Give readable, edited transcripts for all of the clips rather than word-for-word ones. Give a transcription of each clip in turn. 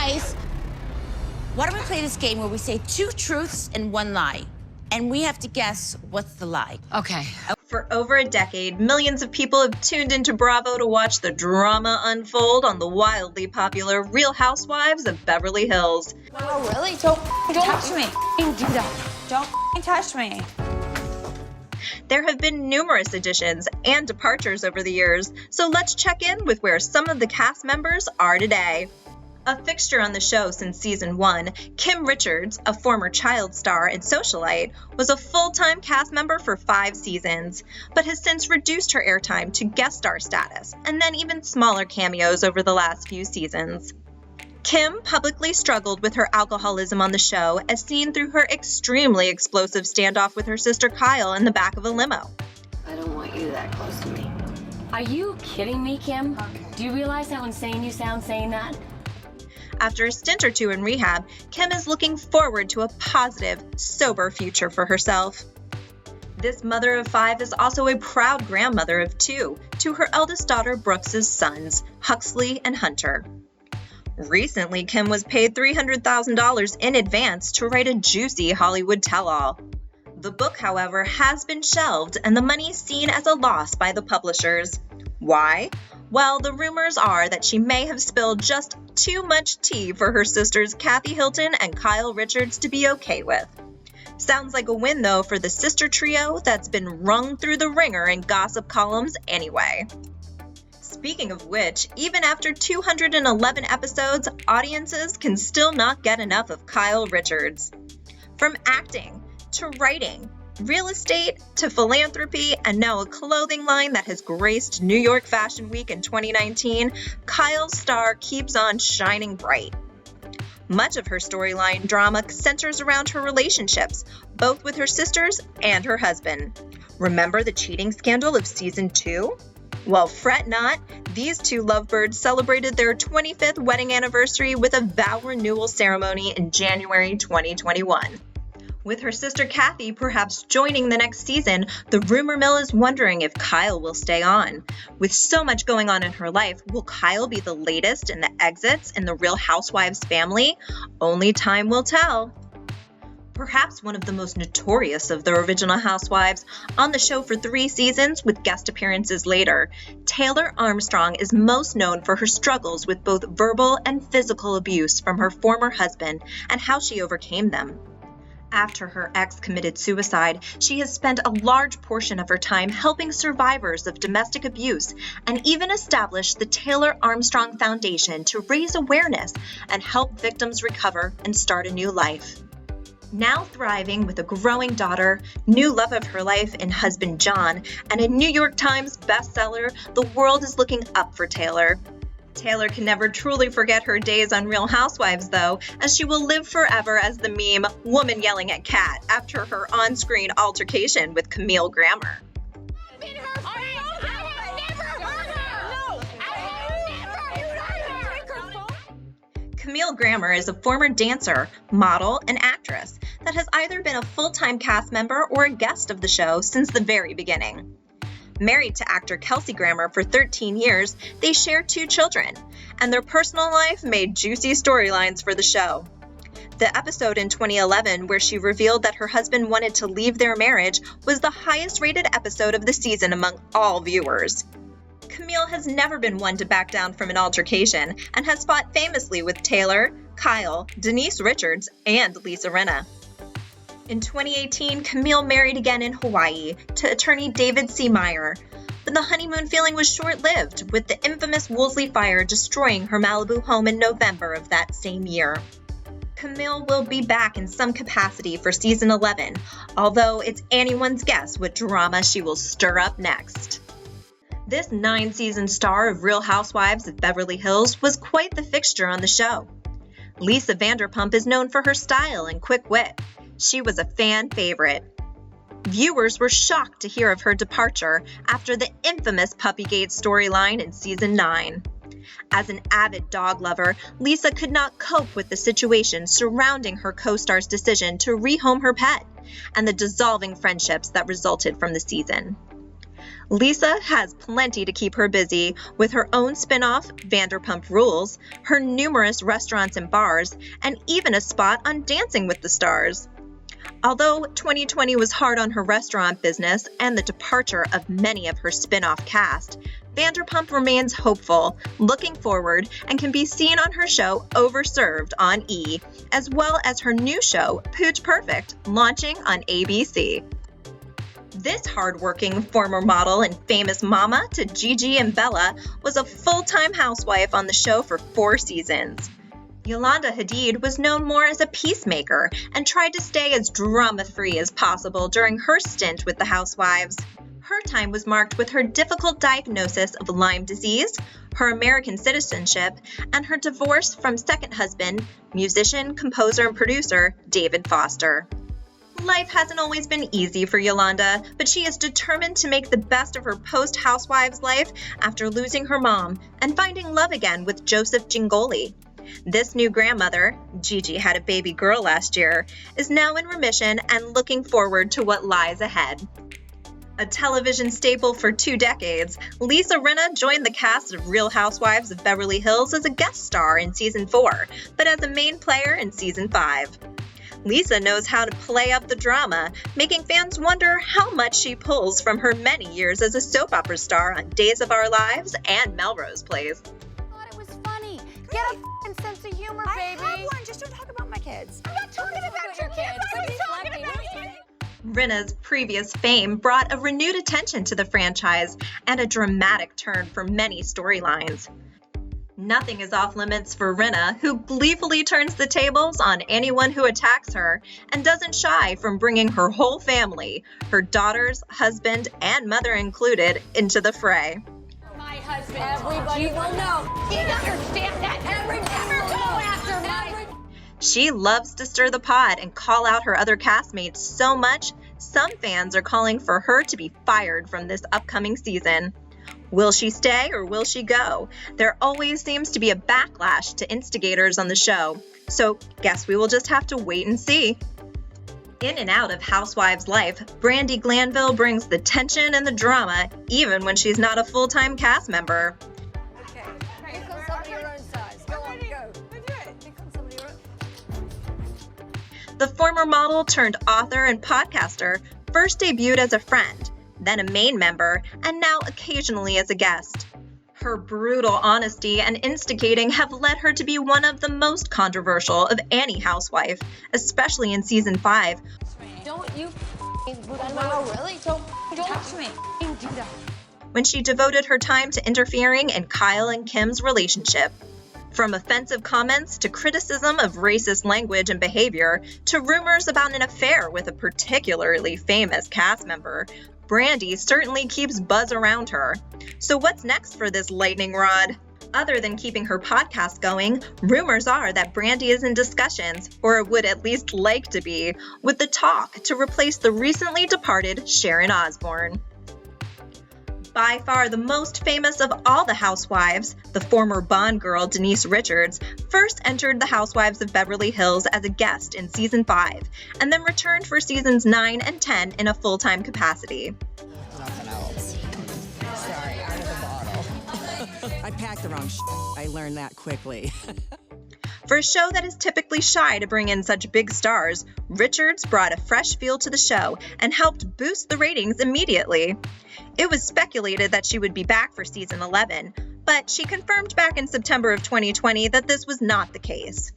Guys, why don't we play this game where we say 2 truths and 1 lie? And we have to guess what's the lie. Okay. For over a decade, millions of people have tuned into Bravo to watch the drama unfold on the wildly popular Real Housewives of Beverly Hills. Oh, really? Don't touch me. Do that. Don't touch me. There have been numerous additions and departures over the years, so let's check in with where some of the cast members are today. A fixture on the show since season 1, Kim Richards, a former child star and socialite, was a full-time cast member for 5 seasons, but has since reduced her airtime to guest star status, and then even smaller cameos over the last few seasons. Kim publicly struggled with her alcoholism on the show, as seen through her extremely explosive standoff with her sister Kyle in the back of a limo. I don't want you that close to me. Are you kidding me, Kim? Do you realize how insane you sound saying that? After a stint or 2 in rehab, Kim is looking forward to a positive, sober future for herself. This mother of 5 is also a proud grandmother of 2 to her eldest daughter Brooks' sons, Huxley and Hunter. Recently, Kim was paid $300,000 in advance to write a juicy Hollywood tell-all. The book, however, has been shelved and the money seen as a loss by the publishers. Why? Well, the rumors are that she may have spilled just too much tea for her sisters Kathy Hilton and Kyle Richards to be okay with. Sounds like a win, though, for the sister trio that's been wrung through the ringer in gossip columns anyway. Speaking of which, even after 211 episodes, audiences can still not get enough of Kyle Richards. From acting to writing, real estate to philanthropy, and now a clothing line that has graced New York Fashion Week in 2019, Kyle's star keeps on shining bright. Much of her storyline drama centers around her relationships, both with her sisters and her husband. Remember the cheating scandal of season 2? Well, fret not, these 2 lovebirds celebrated their 25th wedding anniversary with a vow renewal ceremony in January 2021. With her sister Kathy perhaps joining the next season, the rumor mill is wondering if Kyle will stay on. With so much going on in her life, will Kyle be the latest in the exits in the Real Housewives family? Only time will tell. Perhaps one of the most notorious of the original Housewives, on the show for 3 seasons with guest appearances later, Taylor Armstrong is most known for her struggles with both verbal and physical abuse from her former husband and how she overcame them. After her ex committed suicide, she has spent a large portion of her time helping survivors of domestic abuse and even established the Taylor Armstrong Foundation to raise awareness and help victims recover and start a new life. Now thriving with a growing daughter, new love of her life in husband John, and a New York Times bestseller, the world is looking up for Taylor. Taylor can never truly forget her days on Real Housewives, though, as she will live forever as the meme "woman yelling at cat" after her on-screen altercation with Camille Grammer. Camille Grammer is a former dancer, model, and actress that has either been a full-time cast member or a guest of the show since the very beginning. Married to actor Kelsey Grammer for 13 years, they share 2 children, and their personal life made juicy storylines for the show. The episode in 2011 where she revealed that her husband wanted to leave their marriage was the highest-rated episode of the season among all viewers. Camille has never been one to back down from an altercation and has fought famously with Taylor, Kyle, Denise Richards, and Lisa Rinna. In 2018, Camille married again in Hawaii to attorney David C. Meyer, but the honeymoon feeling was short-lived, with the infamous Woolsey fire destroying her Malibu home in November of that same year. Camille will be back in some capacity for season 11, although it's anyone's guess what drama she will stir up next. This 9-season star of Real Housewives of Beverly Hills was quite the fixture on the show. Lisa Vanderpump is known for her style and quick wit. She was a fan favorite. Viewers were shocked to hear of her departure after the infamous Puppygate storyline in season 9. As an avid dog lover, Lisa could not cope with the situation surrounding her co-star's decision to rehome her pet and the dissolving friendships that resulted from the season. Lisa has plenty to keep her busy with her own spin-off, Vanderpump Rules, her numerous restaurants and bars, and even a spot on Dancing with the Stars. Although 2020 was hard on her restaurant business and the departure of many of her spin-off cast, Vanderpump remains hopeful, looking forward, and can be seen on her show Overserved on E, as well as her new show, Pooch Perfect, launching on ABC. This hardworking former model and famous mama to Gigi and Bella was a full-time housewife on the show for 4 seasons. Yolanda Hadid was known more as a peacemaker and tried to stay as drama-free as possible during her stint with the Housewives. Her time was marked with her difficult diagnosis of Lyme disease, her American citizenship, and her divorce from second husband, musician, composer, and producer David Foster. Life hasn't always been easy for Yolanda, but she is determined to make the best of her post-Housewives life after losing her mom and finding love again with Joseph Gingoli. This new grandmother, Gigi had a baby girl last year, is now in remission and looking forward to what lies ahead. A television staple for 2 decades, Lisa Rinna joined the cast of Real Housewives of Beverly Hills as a guest star in Season 4, but as a main player in Season 5. Lisa knows how to play up the drama, making fans wonder how much she pulls from her many years as a soap opera star on Days of Our Lives and Melrose Place. I thought it was funny. Get a f***ing sense of humor, baby. I have one. Just don't talk about my kids. I'm not talking about your kids. What are you talking about? Rinna's previous fame brought a renewed attention to the franchise and a dramatic turn for many storylines. Nothing is off limits for Rinna, who gleefully turns the tables on anyone who attacks her and doesn't shy from bringing her whole family, her daughters, husband, and mother included, into the fray. My husband. Everybody will know. You understand that? Everybody will go after my... She loves to stir the pot and call out her other castmates so much, some fans are calling for her to be fired from this upcoming season. Will she stay or will she go? There always seems to be a backlash to instigators on the show, so guess we will just have to wait and see. In and out of Housewives' life, Brandi Glanville brings the tension and the drama, even when she's not a full-time cast member. Okay. Pick on somebody your own size. Go on, go. Pick on somebody your own. The former model turned author and podcaster first debuted as a friend, then a main member, and now occasionally as a guest. Her brutal honesty and instigating have led her to be one of the most controversial of any housewife, especially in Season 5. Don't you really? Don't touch me. Do that. When she devoted her time to interfering in Kyle and Kim's relationship. From offensive comments to criticism of racist language and behavior to rumors about an affair with a particularly famous cast member, Brandi certainly keeps buzz around her. So what's next for this lightning rod? Other than keeping her podcast going, rumors are that Brandi is in discussions, or would at least like to be, with The Talk to replace the recently departed Sharon Osbourne. By far the most famous of all the housewives, the former Bond girl Denise Richards first entered the Housewives of Beverly Hills as a guest in Season 5, and then returned for Seasons 9 and 10 in a full-time capacity. Nothing else. Sorry, out of the bottle. I packed the wrong I learned that quickly. For a show that is typically shy to bring in such big stars, Richards brought a fresh feel to the show and helped boost the ratings immediately. It was speculated that she would be back for Season 11, but she confirmed back in September of 2020 that this was not the case.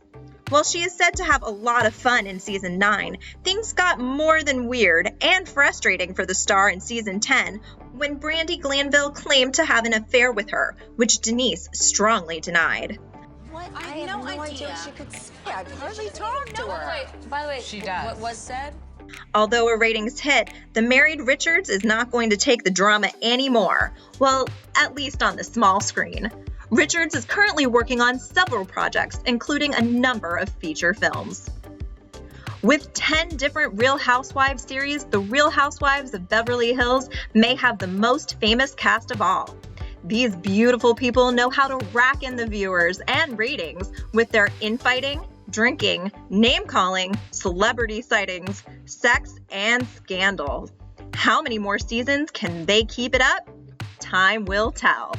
While she is said to have a lot of fun in Season 9, things got more than weird and frustrating for the star in Season 10 when Brandi Glanville claimed to have an affair with her, which Denise strongly denied. What? I have no idea what she could say. I've hardly talked to her. By the way, She does. What was said? Although a ratings hit, the married Richards is not going to take the drama anymore. Well, at least on the small screen. Richards is currently working on several projects, including a number of feature films. With 10 different Real Housewives series, the Real Housewives of Beverly Hills may have the most famous cast of all. These beautiful people know how to rack in the viewers and ratings with their infighting, drinking, name-calling, celebrity sightings, sex, and scandal. How many more seasons can they keep it up? Time will tell.